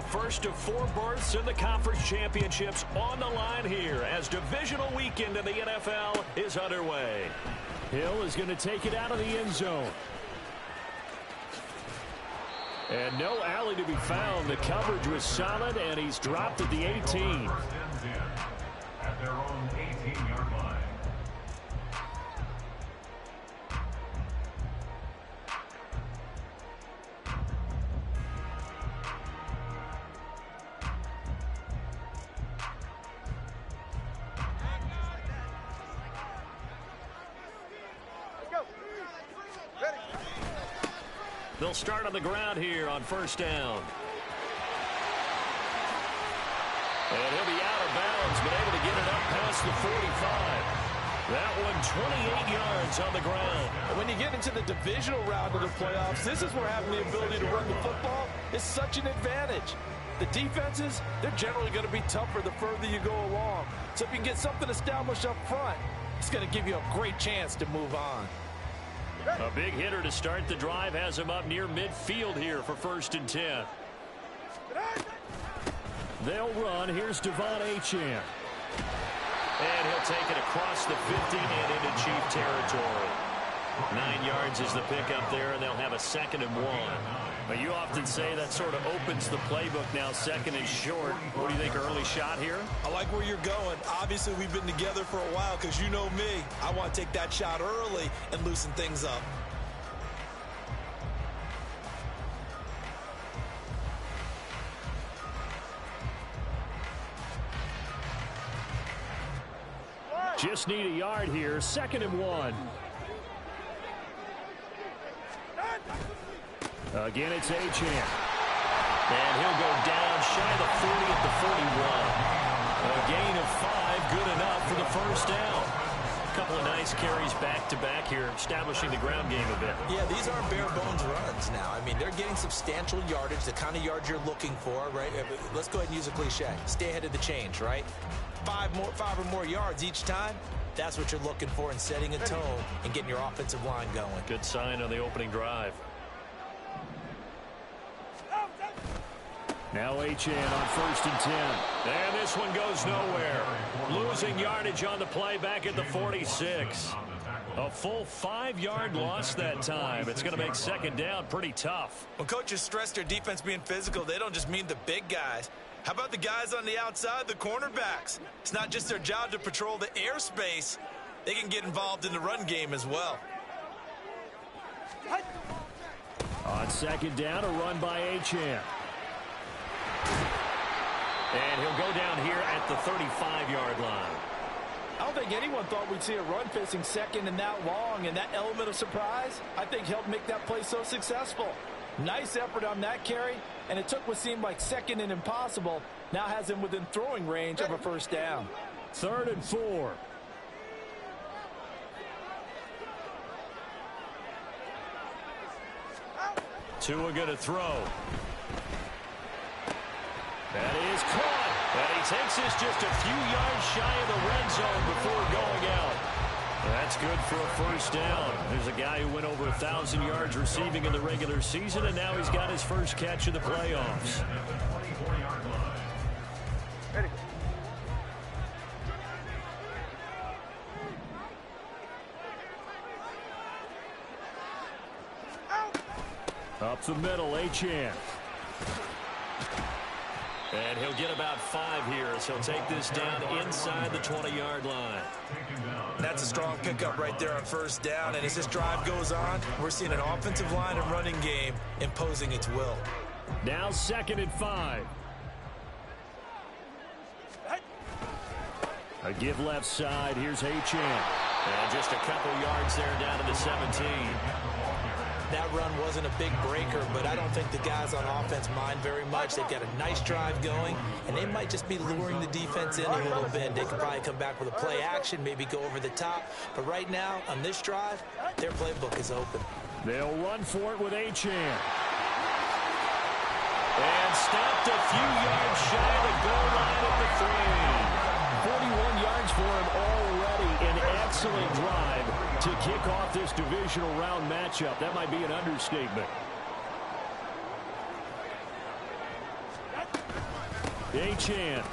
first of 4 berths in the conference championships on the line here as divisional weekend in the NFL is underway. Hill is going to take it out of the end zone. And no alley to be found. The coverage was solid, and he's dropped at the 18. At their own 18-yard line. They'll start on the ground here on first down. And he'll be out of bounds, but able to get it up past the 45. That one 28 yards on the ground. When you get into the divisional round of the playoffs, this is where having the ability to run the football is such an advantage. The defenses, they're generally going to be tougher the further you go along. So if you can get something established up front, it's going to give you a great chance to move on. A big hitter to start the drive has him up near midfield here for 1st and 10. They'll run. Here's Devon Achane. And he'll take it across the 50 and into Chief territory. 9 yards is the pickup there, and they'll have a 2nd and 1. But you often say that sort of opens the playbook now, 2nd and short. What do you think, early shot here? I like where you're going. Obviously, we've been together for a while because you know me. I want to take that shot early and loosen things up. Just need a yard here. 2nd and 1. Again, it's Achane. And he'll go down shy of the 40 at the 41. A gain of 5, good enough for the first down. A couple of nice carries back-to-back here, establishing the ground game a bit. Yeah, these aren't bare-bones runs now. I mean, they're getting substantial yardage, the kind of yards you're looking for, right? Let's go ahead and use a cliche. Stay ahead of the change, right? 5 or more yards each time. That's what you're looking for in setting a tone and getting your offensive line going. Good sign on the opening drive. Now Achane on 1st and 10. And this one goes nowhere. Losing yardage on the play back at the 46. A full 5-yard loss that time. It's going to make 2nd down pretty tough. When coaches stress their defense being physical, they don't just mean the big guys. How about the guys on the outside, the cornerbacks? It's not just their job to patrol the airspace. They can get involved in the run game as well. On 2nd down, a run by Achane. And he'll go down here at the 35-yard line. I don't think anyone thought we'd see a run facing 2nd and that long, and that element of surprise, I think, helped make that play so successful. Nice effort on that carry, and it took what seemed like 2nd and impossible, now has him within throwing range of a first down. 3rd and 4. Tua going to throw. That is caught. And he takes this just a few yards shy of the red zone before going out. That's good for a first down. There's a guy who went over 1,000 yards receiving in the regular season, and now he's got his first catch in the playoffs. Up the middle, Achane. And he'll get about 5 here, so he'll take this down inside the 20-yard line. That's a strong pickup right there on first down, and as this drive goes on, we're seeing an offensive line and running game imposing its will. Now 2nd and 5. A give left side. Here's Achane. And just a couple yards there down to the 17. That run wasn't a big breaker, but I don't think the guys on offense mind very much. They've got a nice drive going, and they might just be luring the defense in a little bit. They could probably come back with a play action, maybe go over the top. But right now, on this drive, their playbook is open. They'll run for it with Achane. And stopped a few yards shy of the goal line at the 3. 41 yards for him already. An excellent drive to kick off this divisional round matchup. That might be an understatement. Achane.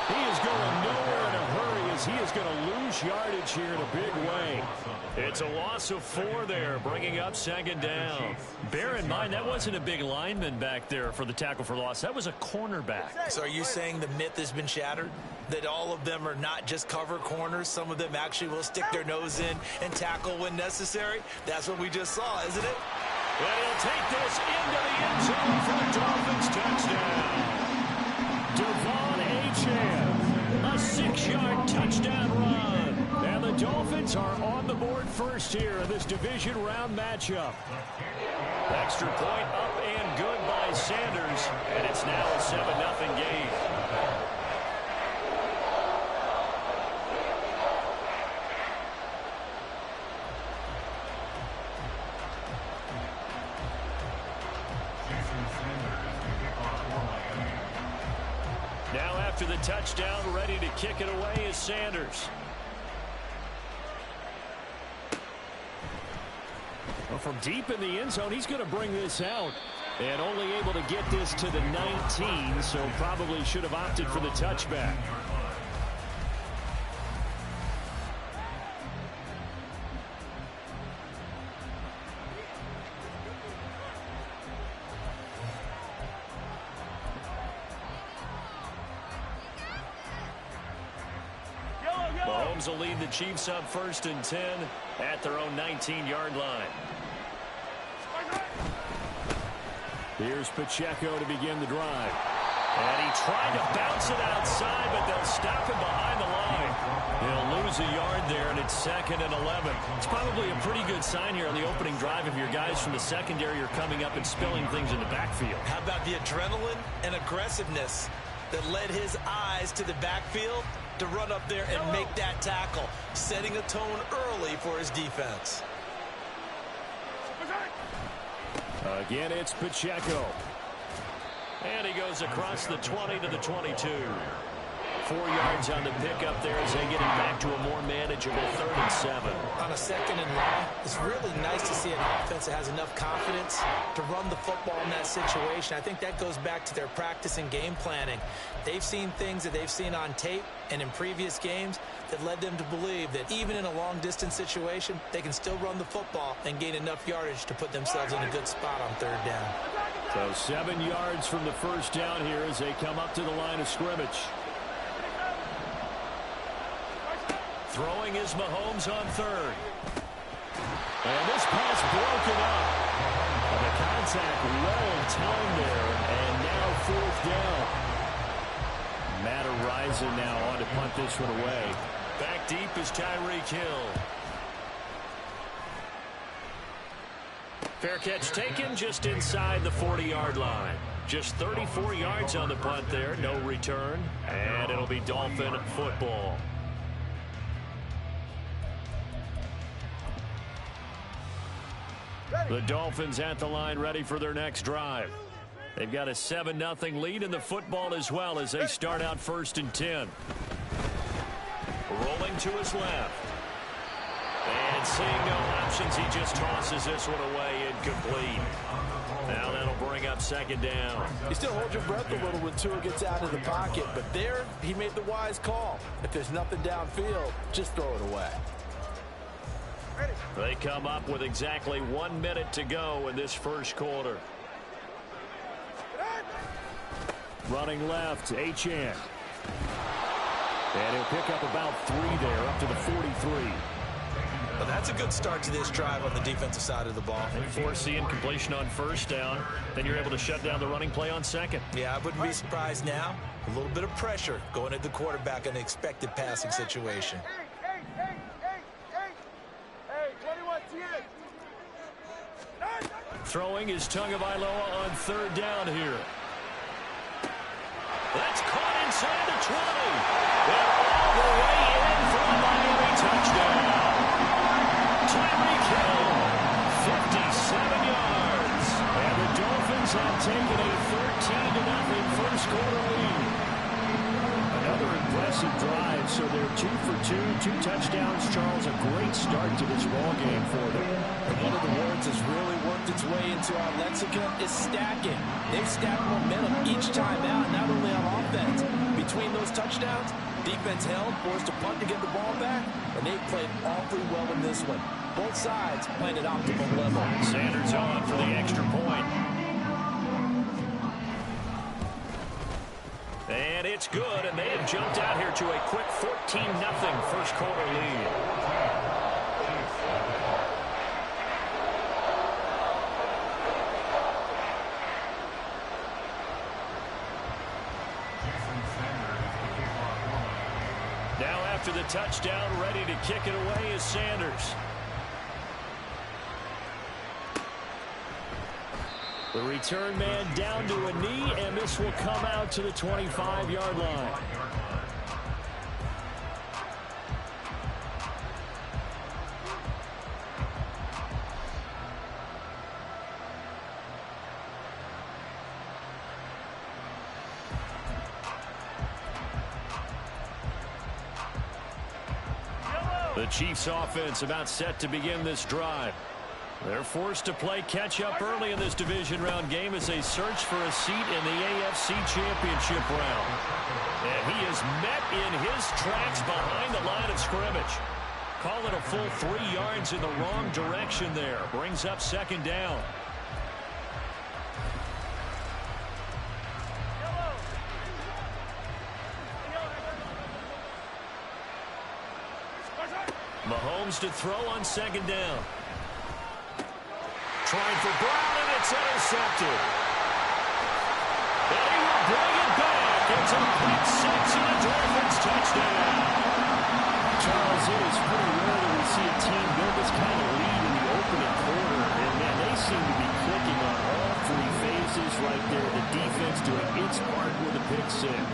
He is going nowhere in a hurry as he is going to lose yardage here in a big way. It's a loss of 4 there, bringing up second down. Bear in mind, that wasn't a big lineman back there for the tackle for loss. That was a cornerback. So are you saying the myth has been shattered? That all of them are not just cover corners? Some of them actually will stick their nose in and tackle when necessary? That's what we just saw, isn't it? And he'll take this into the end zone for the Dolphins touchdown. Devon Achane, a 6-yard touchdown run. And the Dolphins are on the board first here in this division round matchup. Extra point up and good by Sanders. And it's now a 7-0 game. Now after the touchdown, ready to kick it away is Sanders. Well, from deep in the end zone, he's going to bring this out. And only able to get this to the 19, so probably should have opted for the touchback. Mahomes will lead the Chiefs up 1st and 10 at their own 19-yard line. Here's Pacheco to begin the drive. And he tried to bounce it outside, but they'll stop him behind the line. He'll lose a yard there, and it's 2nd and 11. It's probably a pretty good sign here on the opening drive if your guys from the secondary are coming up and spilling things in the backfield. How about the adrenaline and aggressiveness that led his eyes to the backfield to run up there and make that tackle, setting a tone early for his defense. Again, it's Pacheco. And he goes across the 20 to the 22. 4 yards on the pickup there as they get it back to a more manageable 3rd and 7. On a 2nd and long, it's really nice to see an offense that has enough confidence to run the football in that situation. I think that goes back to their practice and game planning. They've seen things that they've seen on tape and in previous games that led them to believe that even in a long-distance situation, they can still run the football and gain enough yardage to put themselves in a good spot on 3rd down. So 7 yards from the first down here as they come up to the line of scrimmage. Throwing is Mahomes on 3rd. And this pass broken up. And the contact well timed there. And now 4th down. Matt Araiza now on to punt this one away. Back deep is Tyreek Hill. Fair catch taken just inside the 40-yard line. Just 34 yards on the punt there. No return. And it'll be Dolphin football. The Dolphins at the line ready for their next drive. They've got a 7-0 lead in the football as well as they start out 1st and 10. Rolling to his left. And seeing no options, he just tosses this one away incomplete. Now that'll bring up 2nd down. You still hold your breath a little when Tua gets out of the pocket, but there he made the wise call. If there's nothing downfield, just throw it away. They come up with exactly 1 minute to go in this first quarter. Running left, Achane. And he'll pick up about 3 there, up to the 43. Well, that's a good start to this drive on the defensive side of the ball. They force the incompletion on 1st down. Then you're able to shut down the running play on 2nd. Yeah, I wouldn't be surprised now. A little bit of pressure going at the quarterback in an expected passing situation. Throwing is Tagovailoa on 3rd down here. That's caught inside the 20. And all the way in for a Miami touchdown. Tyreek Hill, 57 yards. And the Dolphins have taken a 13-0 first quarter lead. Another impressive drive, so they're 2 for 2, 2 touchdowns. Charles, a great start to this ball game for them. And one of the words that's really worked worked its way into our lexicon is stacking. They've stacked momentum each time out, not only on offense. Between those touchdowns, defense held, forced a punt to get the ball back, and they played awfully well in this one. Both sides playing at optimal level. Sanders on for the extra point. And it's good, and they have jumped out here to a quick 14-0 first quarter lead. Now after the touchdown, ready to kick it away is Sanders. The return man down to a knee, and this will come out to the 25-yard line. The Chiefs offense about set to begin this drive. They're forced to play catch-up early in this division round game as they search for a seat in the AFC Championship round. And he is met in his tracks behind the line of scrimmage. Call it a full 3 yards in the wrong direction there. Brings up second down. Mahomes to throw on second down. Trying for Brown, and it's intercepted. And he will bring it back. It's a pick six and a Dolphins touchdown. Charles, it is pretty rare that we see a team build this kind of lead in the opening quarter. And, man, they seem to be clicking on all 3 phases right there. The defense doing its part with a pick six.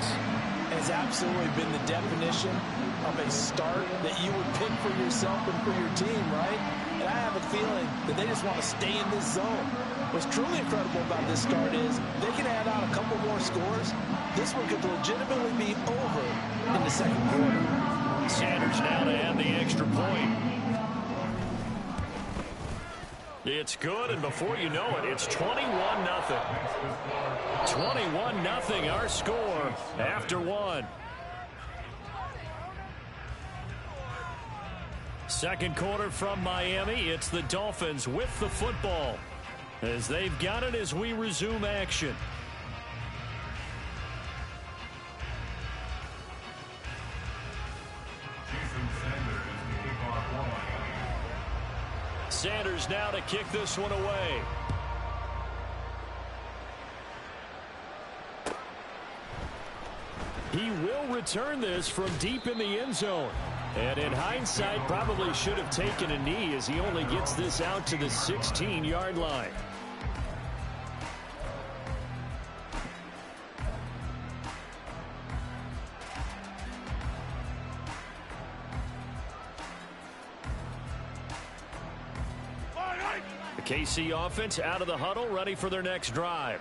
Has absolutely been the definition of a start that you would pick for yourself and for your team, right? And I have a feeling that they just want to stay in this zone. What's truly incredible about this start is they can add on a couple more scores. This one could legitimately be over in the second quarter. Sanders now to add the extra point. It's good, and before you know it, it's 21-0. 21-0 our score after 1. Second quarter from Miami. It's the Dolphins with the football as they've got it as we resume action. Sanders now to kick this one away. He will return this from deep in the end zone. And in hindsight, probably should have taken a knee as he only gets this out to the 16-yard line. The KC offense out of the huddle, ready for their next drive.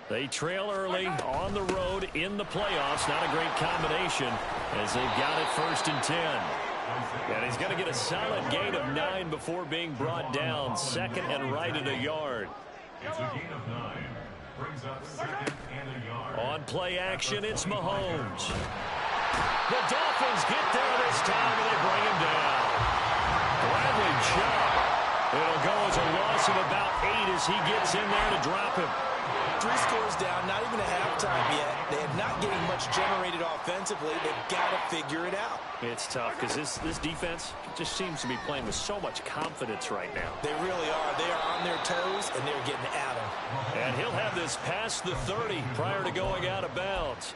They trail early on the road in the playoffs. Not a great combination as they've got it 1st and 10. And he's going to get a solid gain of 9 before being brought down. Second and right at a yard. It's a gain of 9. Brings up second and a yard. On play action, it's Mahomes. The Dolphins get there this time and they bring him down. Bradley Chubb. It'll go as a loss of about 8 as he gets in there to drop him. 3 scores down, not even a halftime yet. They are not getting much generated offensively. They've got to figure it out. It's tough because this defense just seems to be playing with so much confidence right now. They really are. They are on their toes, and they're getting at them. And he'll have this past the 30 prior to going out of bounds.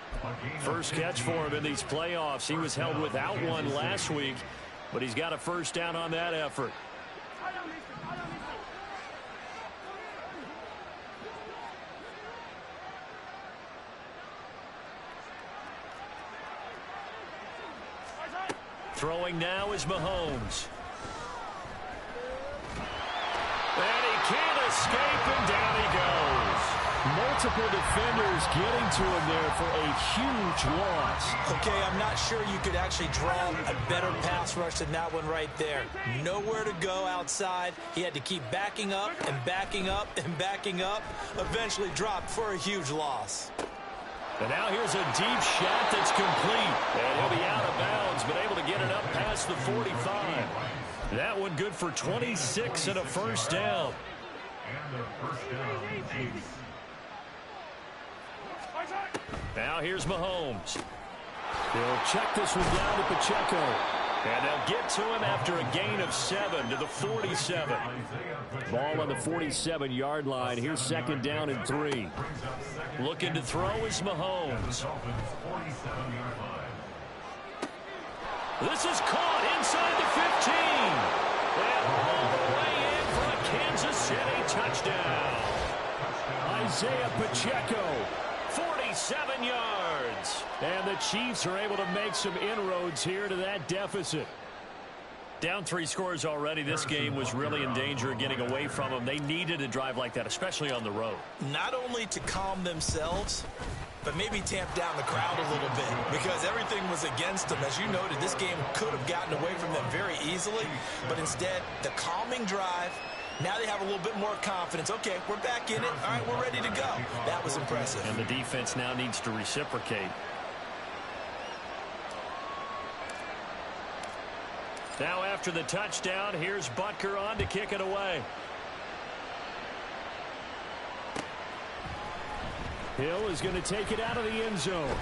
First catch for him in these playoffs. He was held without one last week, but he's got a first down on that effort. Throwing now is Mahomes. And he can't escape, and down he goes. multiple defenders getting to him there for a huge loss. Okay, I'm not sure you could actually draw a better pass rush than that one right there. Nowhere to go outside. He had to keep backing up and backing up and backing up. Eventually dropped for a huge loss. And now here's a deep shot that's complete. And he'll be out of bounds, but able to get it up past the 45. That one good for 26 and a first down. And a first down, Chiefs. Now here's Mahomes. They'll check this one down to Pacheco. And they'll get to him after a gain of 7 to the 47. Ball on the 47-yard line. Here's second down and 3. Looking to throw is Mahomes. This is caught inside the 15. And all the way in for a Kansas City touchdown. Isaiah Pacheco. 47 yards. And the Chiefs are able to make some inroads here to that deficit. Down 3 scores already. This game was really in danger of getting away from them. They needed a drive like that, especially on the road. Not only to calm themselves, but maybe tamp down the crowd a little bit because everything was against them. As you noted, this game could have gotten away from them very easily, but instead, the calming drive, now they have a little bit more confidence. Okay, we're back in it. All right, we're ready to go. That was impressive. And the defense now needs to reciprocate. Now after the touchdown, here's Butker on to kick it away. Hill is going to take it out of the end zone.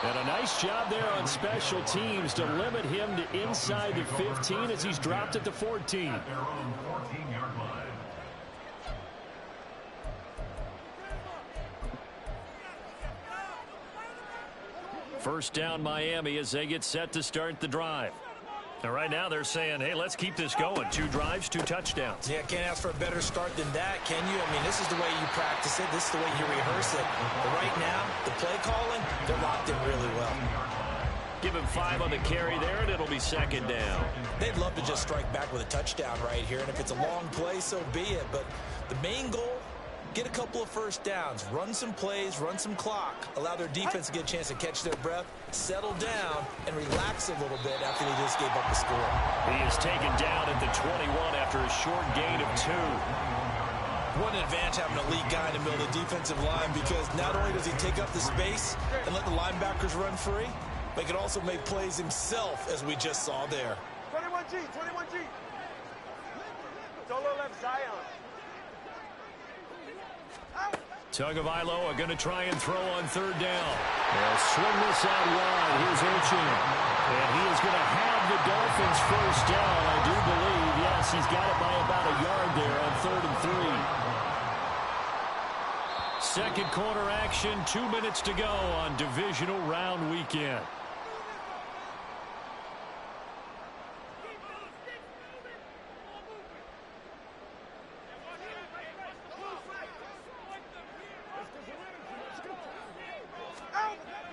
And a nice job there on special teams to limit him to inside the 15 as he's dropped at the 14. Their own 14-yard line. First down Miami as they get set to start the drive. And right now they're saying, hey, let's keep this going. 2 drives, 2 touchdowns. Yeah, can't ask for a better start than that, can you? I mean, this is the way you practice it. This is the way you rehearse it. But right now, the play calling, they're locked in really well. Give him 5 on the carry there, and it'll be second down. They'd love to just strike back with a touchdown right here. And if it's a long play, so be it. But the main goal, get a couple of first downs, run some plays, run some clock, allow their defense to get a chance to catch their breath, settle down, and relax a little bit after they just gave up the score. He is taken down at the 21 after a short gain of 2. What an advantage having an elite guy in the middle of the defensive line because not only does he take up the space and let the linebackers run free, but he can also make plays himself, as we just saw there. 21G, 21G. Solo left Zion. Tagovailoa are going to try and throw on third down. They'll swing this out wide. Here's Urchin. And he is going to have the Dolphins first down, I do believe. Yes, he's got it by about a yard there on 3rd and 3. Second quarter action, 2 minutes to go on divisional round weekend.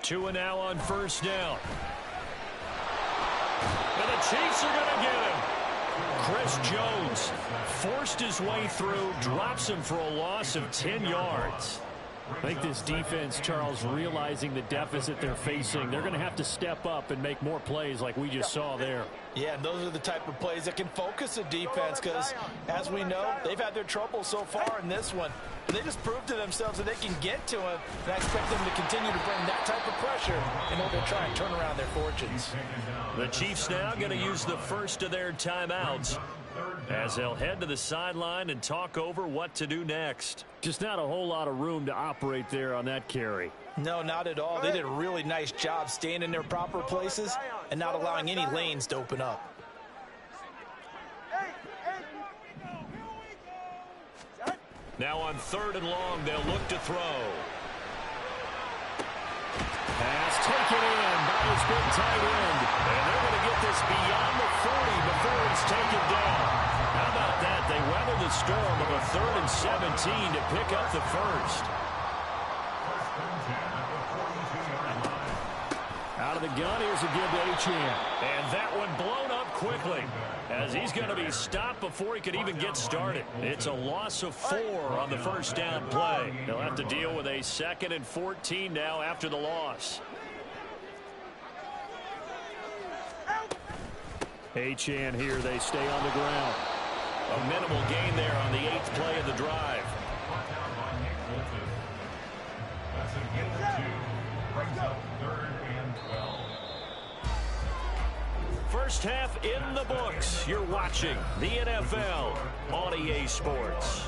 Two and now on first down. And the Chiefs are going to get him. Chris Jones forced his way through, drops him for a loss of 10 yards. I think this defense, Charles, realizing the deficit they're facing, they're going to have to step up and make more plays like we just saw there. Yeah, and those are the type of plays that can focus a defense because, as we know, they've had their trouble so far in this one. And they just proved to themselves that they can get to him, and I expect them to continue to bring that type of pressure in order to try and turn around their fortunes. The Chiefs now going to use the first of their timeouts as they'll head to the sideline and talk over what to do next. Just not a whole lot of room to operate there on that carry. No, not at all. They did a really nice job staying in their proper places and not allowing any lanes to open up. Now on 3rd and long, they'll look to throw. Pass taken in by his big tight end. And they're going to get this beyond the 40 before it's taken down. How about that? They weather the storm of a 3rd and 17 to pick up the first. Out of the gun, here's a give to Achane. And that one blown up quickly. as he's going to be stopped before he could even get started. It's a loss of 4 on the first down play. They'll have to deal with a 2nd and 14 now after the loss. Achane here. They stay on the ground. A minimal gain there on the 8th play of the drive. That's a gain of 2. Brings up 3rd and 12. First half in the books. You're watching the NFL on EA Sports.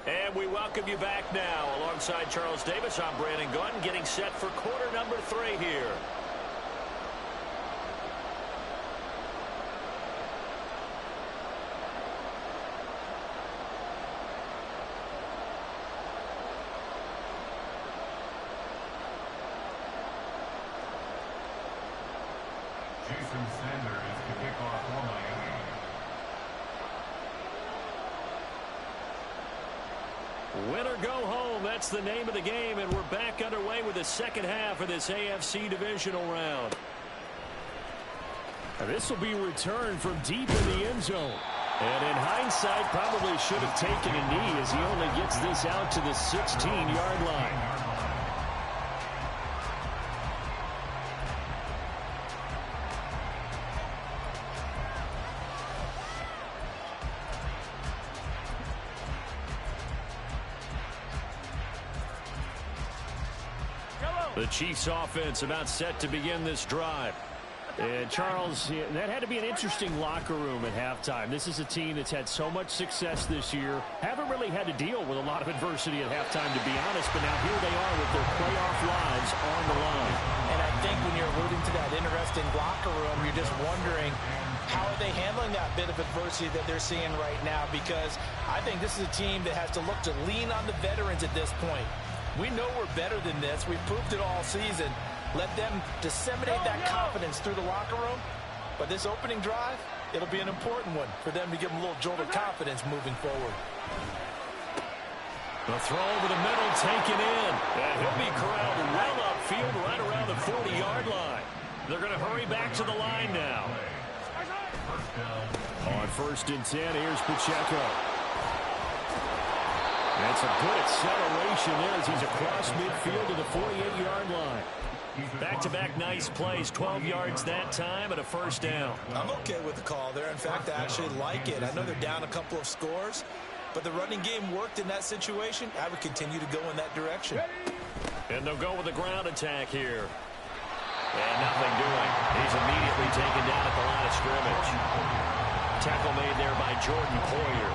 And we welcome you back now. Alongside Charles Davis, I'm Brandon Gunn, getting set for quarter number 3 here. Jason Sanders to kick off for Miami. Win or go home, that's the name of the game, and we're back underway with the second half of this AFC divisional round. And this will be returned from deep in the end zone. And in hindsight, probably should have taken a knee as he only gets this out to the 16-yard line. The Chiefs offense about set to begin this drive. And Charles, that had to be an interesting locker room at halftime. This is a team that's had so much success this year. Haven't really had to deal with a lot of adversity at halftime, to be honest. But now here they are with their playoff lives on the line. And I think when you're alluding to that interesting locker room, you're just wondering, how are they handling that bit of adversity that they're seeing right now? Because I think this is a team that has to look to lean on the veterans at this point. We know we're better than this. We've proved it all season. Let them disseminate that confidence through the locker room. But this opening drive, it'll be an important one for them to give them a little jolt of confidence moving forward. The throw over the middle, taken in. And he'll be corralled well upfield right around the 40-yard line. They're going to hurry back to the line now. On 1st and 10, here's Pacheco. That's a good acceleration there as he's across midfield to the 48-yard line. Back-to-back nice plays, 12 yards that time and a first down. I'm okay with the call there. In fact, I actually like it. I know they're down a couple of scores, but the running game worked in that situation. I would continue to go in that direction. And they'll go with a ground attack here. And nothing doing. He's immediately taken down at the line of scrimmage. Tackle made there by Jordan Poyer.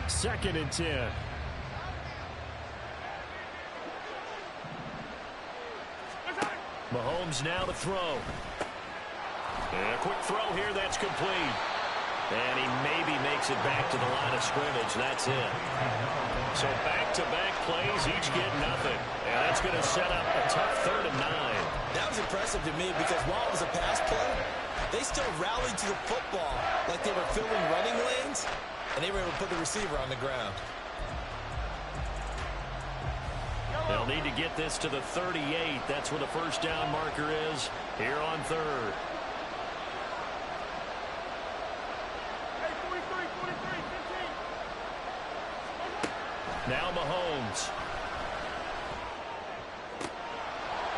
Second and 10. Mahomes now to throw. And a quick throw here, that's complete. And he maybe makes it back to the line of scrimmage. That's it. So back-to-back plays, each get nothing. And that's going to set up a tough 3rd and 9. That was impressive to me because while it was a pass play, they still rallied to the football like they were filling running lanes, and they were able to put the receiver on the ground. They'll need to get this to the 38. That's where the first down marker is here on 3rd. Now Mahomes.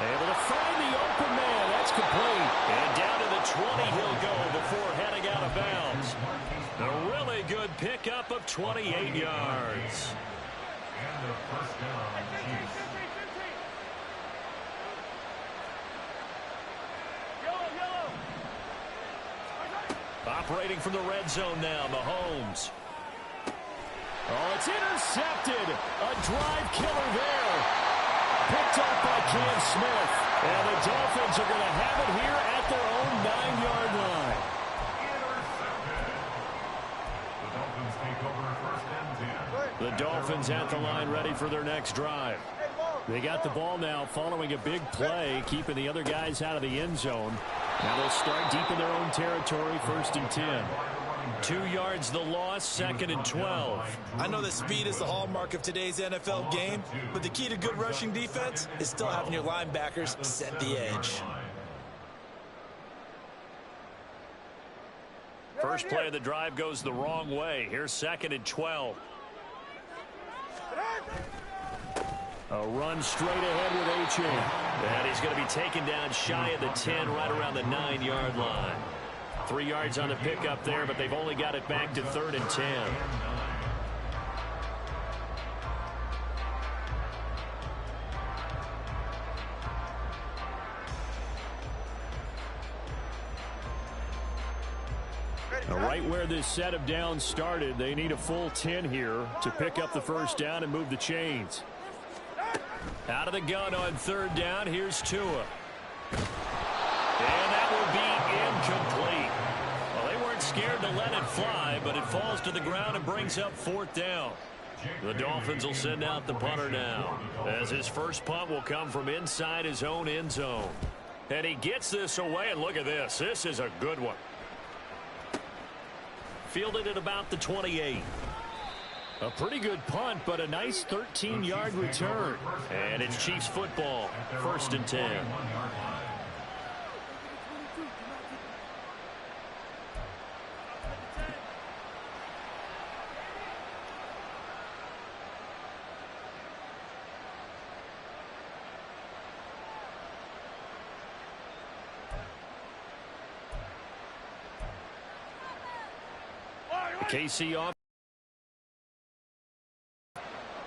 Able to find the open man. That's complete. And down to the 20 he'll go before heading out of bounds. A really good pickup of 28 yards. And the first down, Chiefs. operating from the red zone now. Mahomes. Oh, it's intercepted. A drive killer there. Picked up by Cam Smith. And the Dolphins are going to have it here at their own 9-yard line. The Dolphins at the line ready for their next drive. They got the ball now following a big play, keeping the other guys out of the end zone. Now they'll start deep in their own territory, 1st and 10. 2 yards the loss, 2nd and 12. I know that speed is the hallmark of today's NFL game, but the key to good rushing defense is still having your linebackers set the edge. First play of the drive goes the wrong way. Here's 2nd and 12. A run straight ahead with H.A. And he's going to be taken down shy of the 10, right around the 9-yard line. 3 yards on the pickup there, but they've only got it back to 3rd and 10. Now, right where this set of downs started, they need a full 10 here to pick up the first down and move the chains. Out of the gun on 3rd down, here's Tua. And that will be incomplete. Well, they weren't scared to let it fly, but it falls to the ground and brings up 4th down. The Dolphins will send out the punter now, as his first punt will come from inside his own end zone. And he gets this away, and look at this. This is a good one. Fielded at about the 28. A pretty good punt, but a nice 13-yard return. And it's Chiefs football, 1st and 10. KC off.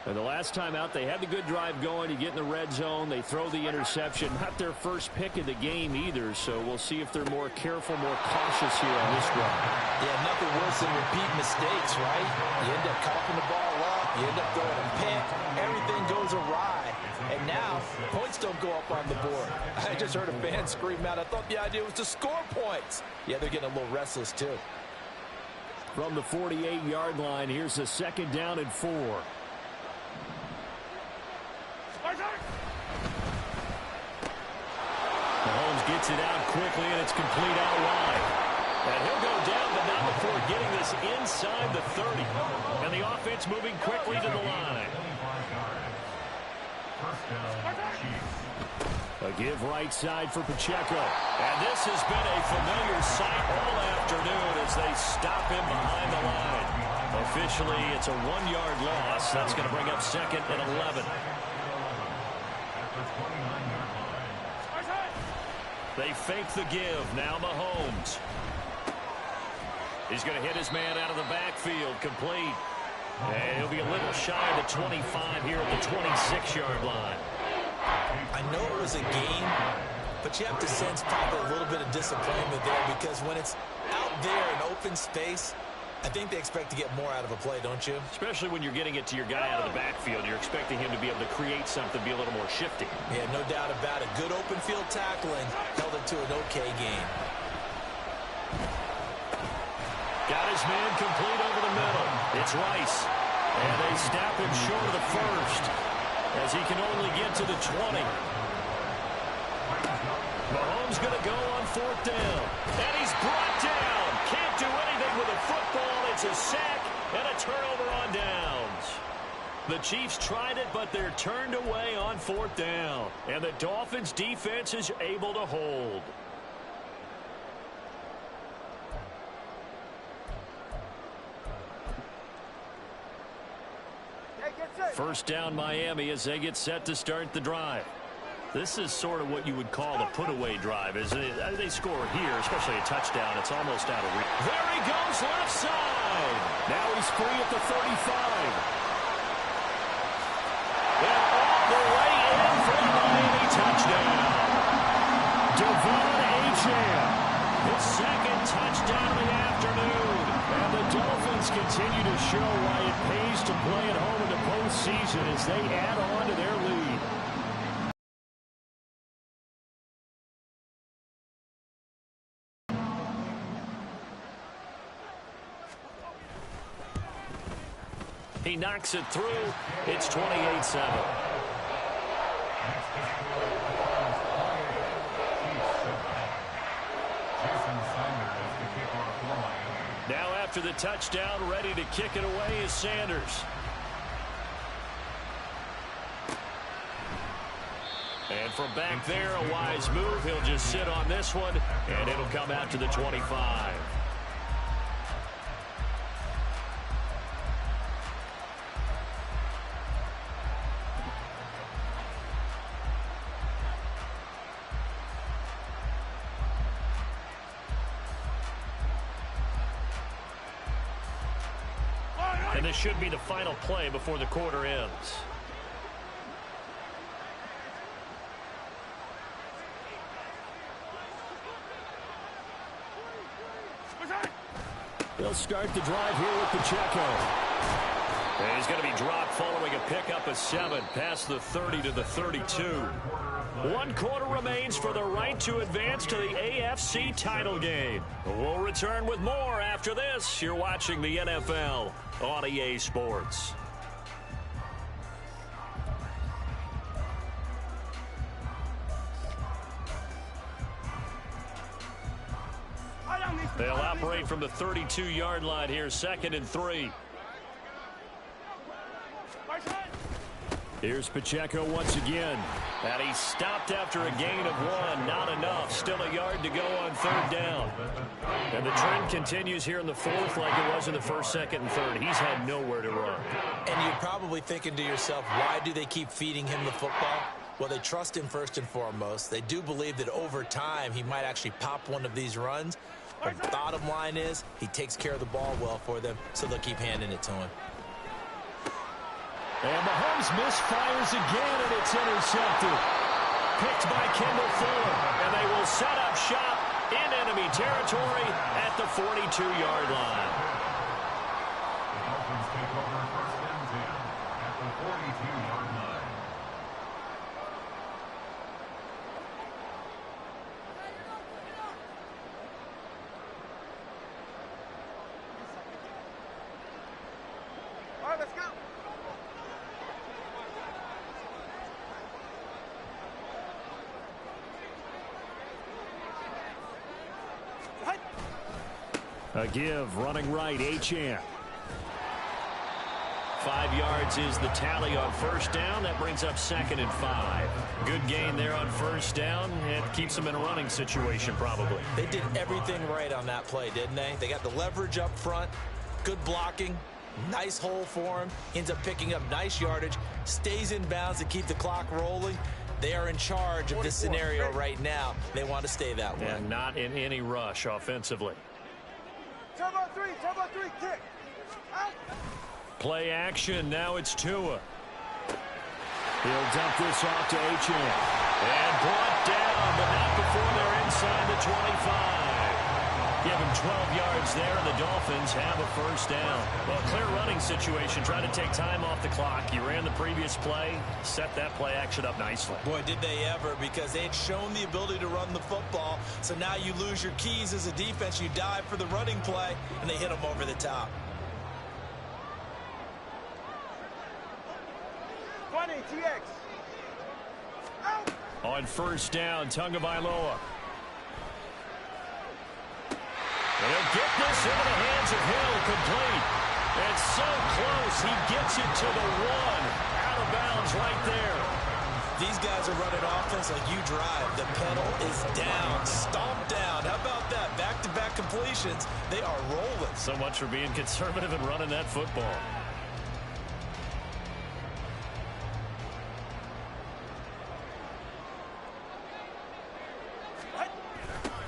And the last time out, they had the good drive going. You get in the red zone. They throw the interception. Not their first pick of the game either, so we'll see if they're more careful, more cautious here on this drive. Yeah, nothing worse than repeat mistakes, right? You end up coughing the ball up. You end up throwing a pick. Everything goes awry. And now, points don't go up on the board. I just heard a fan scream out. I thought the idea was to score points. Yeah, they're getting a little restless, too. From the 48-yard line, here's a 2nd down and 4. Mahomes gets it out quickly, and it's complete out wide. And he'll go down, but not before getting this inside the 30. And the offense moving quickly to the line. A give right side for Pacheco. And this has been a familiar sight all afternoon as they stop him behind the line. Officially, it's a 1-yard loss. That's going to bring up 2nd and 11. They fake the give. Now Mahomes. He's going to hit his man out of the backfield. Complete. And he'll be a little shy of the 25 here at the 26-yard line. I know it was a game, but you have to sense probably a little bit of disappointment there because when it's out there in open space, I think they expect to get more out of a play, don't you? Especially when you're getting it to your guy out of the backfield. You're expecting him to be able to create something, be a little more shifty. Yeah, no doubt about it. Good open field tackling held it to an okay game. Got his man complete over the middle. It's Rice. And they snap him short of the first as he can only get to the 20. Mahomes going to go on 4th down. And he's brought down. Can't do anything with a football. It's a sack and a turnover on downs. The Chiefs tried it, but they're turned away on 4th down. And the Dolphins' defense is able to hold. First down Miami as they get set to start the drive. This is sort of what you would call the put-away drive. As they score here, especially a touchdown, it's almost out of reach. There he goes, left side. Now he's free at the 35. And all the way in for the Miami touchdown. Devon Achane, his 2nd touchdown in the afternoon. And the Dolphins continue to show why it pays to play at home in the postseason as they add on to their lead. He knocks it through. It's 28-7. Now after the touchdown, ready to kick it away is Sanders. And from back there, a wise move. He'll just sit on this one, and it'll come out to the 25. And this should be the final play before the quarter ends. He'll start the drive here with Pacheco. And he's going to be dropped following a pickup of 7 past the 30 to the 32. 1 quarter remains for the right to advance to the AFC title game. We'll return with more after this. You're watching the NFL on EA Sports. They'll operate from the 32-yard line here, 2nd and 3. Here's Pacheco once again. And he stopped after a gain of 1. Not enough. Still a yard to go on 3rd down. And the trend continues here in the 4th like it was in the 1st, 2nd, and 3rd. He's had nowhere to run. And you're probably thinking to yourself, why do they keep feeding him the football? Well, they trust him first and foremost. They do believe that over time he might actually pop one of these runs. But the bottom line is he takes care of the ball well for them, so they'll keep handing it to him. And Mahomes misfires again, and it's intercepted. Picked by Kendall Fuller, and they will set up shop in enemy territory at the 42-yard line. The Dolphins take over 1st and 10 at the 42-yard line. All right, let's go. A give, running right, Achane. 5 yards is the tally on 1st down. That brings up 2nd and 5. Good gain there on 1st down. It keeps them in a running situation, probably. They did everything right on that play, didn't they? They got the leverage up front, good blocking, nice hole for him. Ends up picking up nice yardage, stays in bounds to keep the clock rolling. They are in charge of this scenario right now. They want to stay that way. And not in any rush offensively. Turbo 3, kick. Out. Play action, now it's Tua. He'll dump this off to Achane. And brought down, but not before they're inside the 25. Give him 12 yards there, and the Dolphins have a 1st down. Well, clear running situation, trying to take time off the clock. You ran the previous play, set that play action up nicely. Boy, did they ever, because they had shown the ability to run the football. So now you lose your keys as a defense. You dive for the running play, and they hit them over the top. 20, TX. Out. On 1st down, Tagovailoa. He'll get this into the hands of Hill, complete. It's so close, he gets it to the 1. Out of bounds right there. These guys are running offense like you drive. The pedal is down, stomped down. How about that? Back-to-back completions. They are rolling. So much for being conservative and running that football.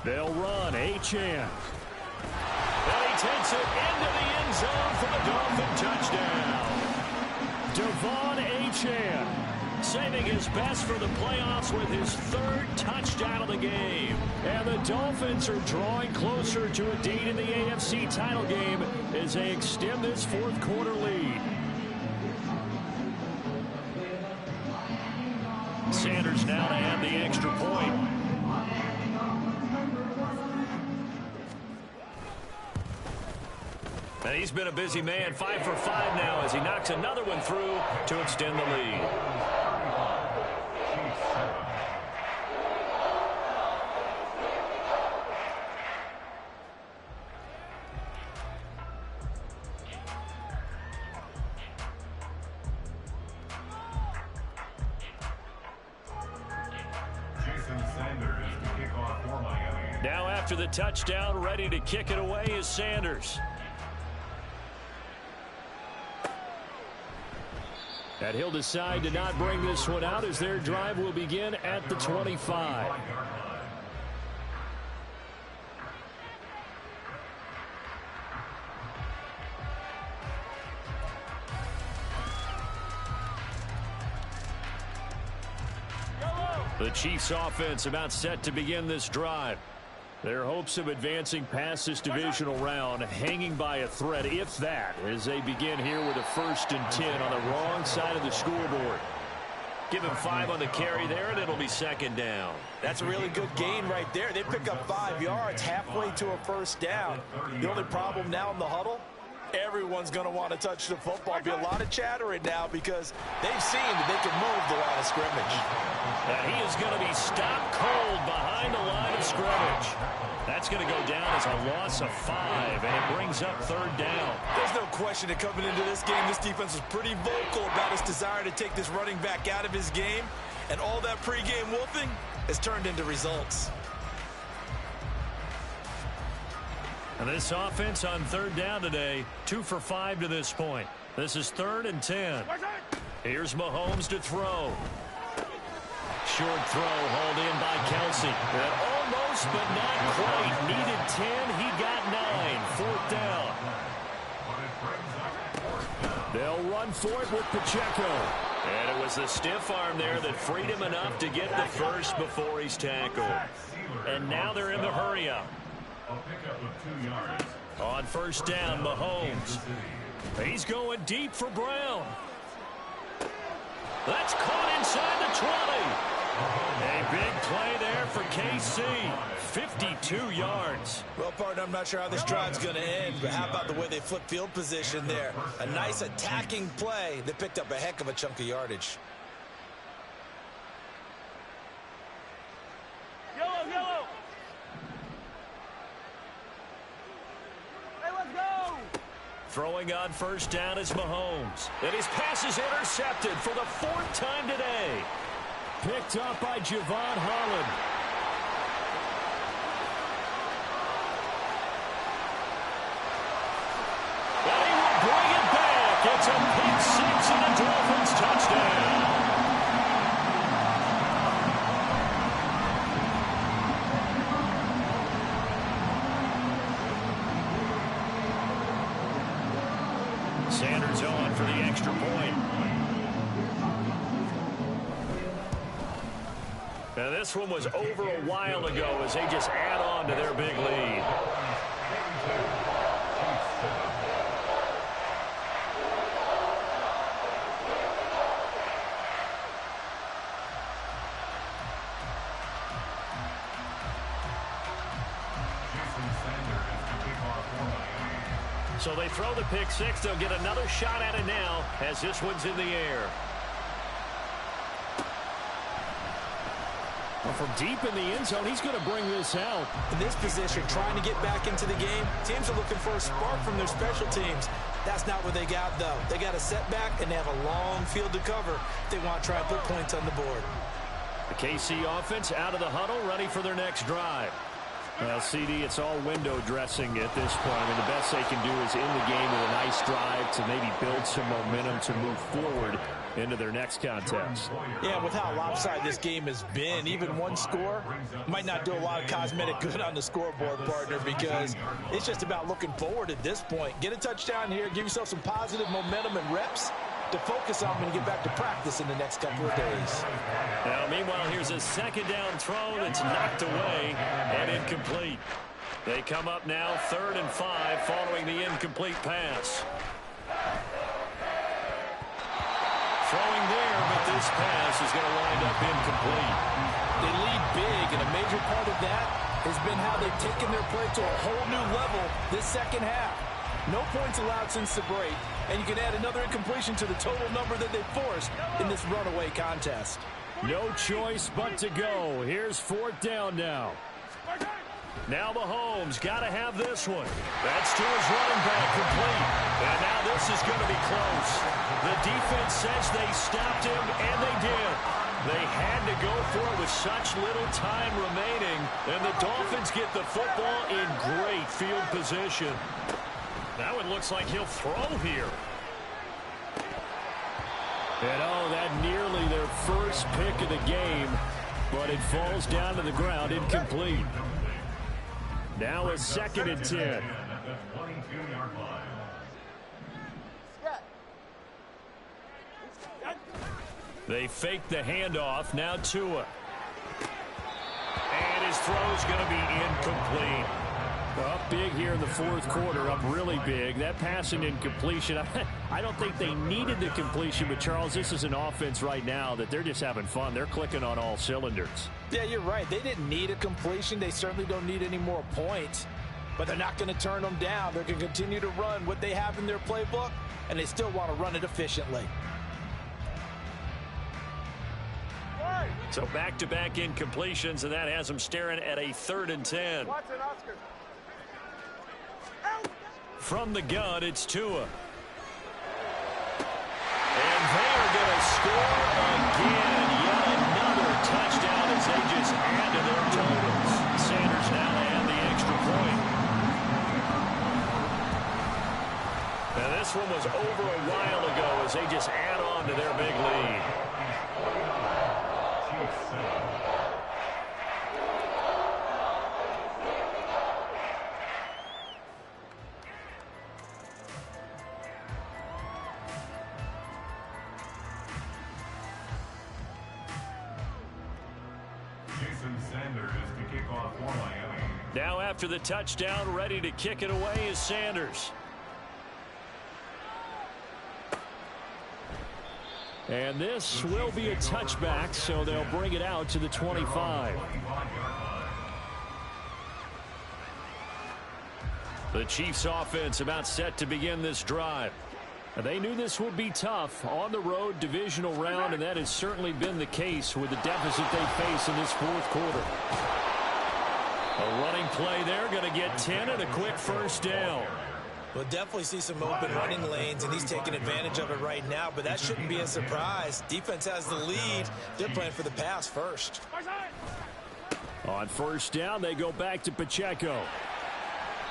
They'll run, Achane. And he takes it into the end zone for the Dolphin touchdown. Devon Achane saving his best for the playoffs with his 3rd touchdown of the game. And the Dolphins are drawing closer to a date in the AFC title game as they extend this 4th quarter lead. Sanders now to add the extra point. And he's been a busy man, 5 for 5 now as he knocks another one through to extend the lead. Now after the touchdown, ready to kick it away is Sanders. And he'll decide to not bring this one out as their drive will begin at the 25. The Chiefs offense about set to begin this drive. Their hopes of advancing past this divisional round hanging by a thread, if that, as they begin here with a 1st and 10 on the wrong side of the scoreboard. Give him 5 on the carry there, and it'll be 2nd down. That's a really good gain right there. They pick up 5 yards halfway to a 1st down. The only problem now in the huddle, everyone's going to want to touch the football. Be a lot of chattering now because they've seen that they can move the line of scrimmage. And he is going to be stopped cold behind the line of scrimmage. That's going to go down as a loss of 5, and it brings up 3rd down. There's no question that coming into this game, this defense was pretty vocal about his desire to take this running back out of his game, and all that pregame wolfing has turned into results. And this offense on 3rd down today, 2 for 5 to this point. This is 3rd and 10. Here's Mahomes to throw. Short throw hauled in by Kelsey. And almost, but not quite. Needed 10. He got 9. 4th down. They'll run for it with Pacheco. And it was the stiff arm there that freed him enough to get the first before he's tackled. And now they're in the hurry-up. On 1st down, Mahomes. He's going deep for Brown. That's caught inside the 20. A big play there for KC. 52 yards. Well, partner, I'm not sure how this drive's going to end, but how about the way they flip field position there? A nice attacking play that picked up a heck of a chunk of yardage. Yellow, yellow. Hey, let's go. Throwing on 1st down is Mahomes. And his pass is intercepted for the 4th time today. Picked up by Javon Holland. And he will bring it back. It's a pick 6 and a Dolphins touchdown. Sanders on for the extra point. Now this one was over a while ago as they just add on to their big lead. So they throw the pick 6. They'll get another shot at it now as this one's in the air. Well, from deep in the end zone, he's going to bring this out. In this position, trying to get back into the game, teams are looking for a spark from their special teams. That's not what they got, though. They got a setback, and they have a long field to cover if they want to try and put points on the board. The KC offense out of the huddle, ready for their next drive. Well, CD, it's all window dressing at this point. I mean, the best they can do is in the game with a nice drive to maybe build some momentum to move forward into their next contest. Yeah, with how lopsided this game has been, even one score might not do a lot of cosmetic good on the scoreboard, partner, because it's just about looking forward at this point. Get a touchdown here, give yourself some positive momentum and reps. to focus on when you get back to practice in the next couple of days. Now, meanwhile, here's a second down throw that's knocked away and incomplete. They come up now 3rd and 5 following the incomplete pass. Throwing there, but this pass is going to wind up incomplete. They lead big, and a major part of that has been how they've taken their play to a whole new level this second half. No points allowed since the break, and you can add another incompletion to the total number that they've forced in this runaway contest. No choice but to go. Here's 4th down now. Now Mahomes got to have this one. That's to his running back, complete. And now this is going to be close. The defense says they stopped him, and they did. They had to go for it with such little time remaining, and the Dolphins get the football in great field position. Now it looks like he'll throw here. And oh, that nearly their first pick of the game, but it falls down to the ground, incomplete. Now a 2nd and 10. They fake the handoff. Now Tua. And his throw's going to be incomplete. Up big here in the 4th quarter, up really big. That pass and incompletion, I don't think they needed the completion, but Charles, this is an offense right now that they're just having fun. They're clicking on all cylinders. Yeah, you're right. They didn't need a completion. They certainly don't need any more points, but they're not going to turn them down. They're going to continue to run what they have in their playbook, and they still want to run it efficiently. So back-to-back incompletions, and that has them staring at a 3rd and 10. From the gun, it's Tua. And they are going to score again. Yet another touchdown as they just add to their totals. Sanders now add the extra point. Now this one was over a while ago as they just add on to their big lead. Now after the touchdown, ready to kick it away is Sanders. And this will be a touchback, so they'll bring it out to the 25. The Chiefs offense about set to begin this drive. They knew this would be tough on the road divisional round, and that has certainly been the case with the deficit they face in this 4th quarter. A running play there, going to get 10 and a quick 1st down. We'll definitely see some open running lanes, and he's taking advantage of it right now, but that shouldn't be a surprise. Defense has the lead. They're playing for the pass first. On 1st down, they go back to Pacheco.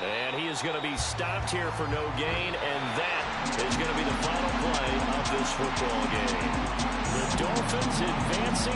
And he is going to be stopped here for no gain, and that is going to be the final play of this football game. The Dolphins advancing.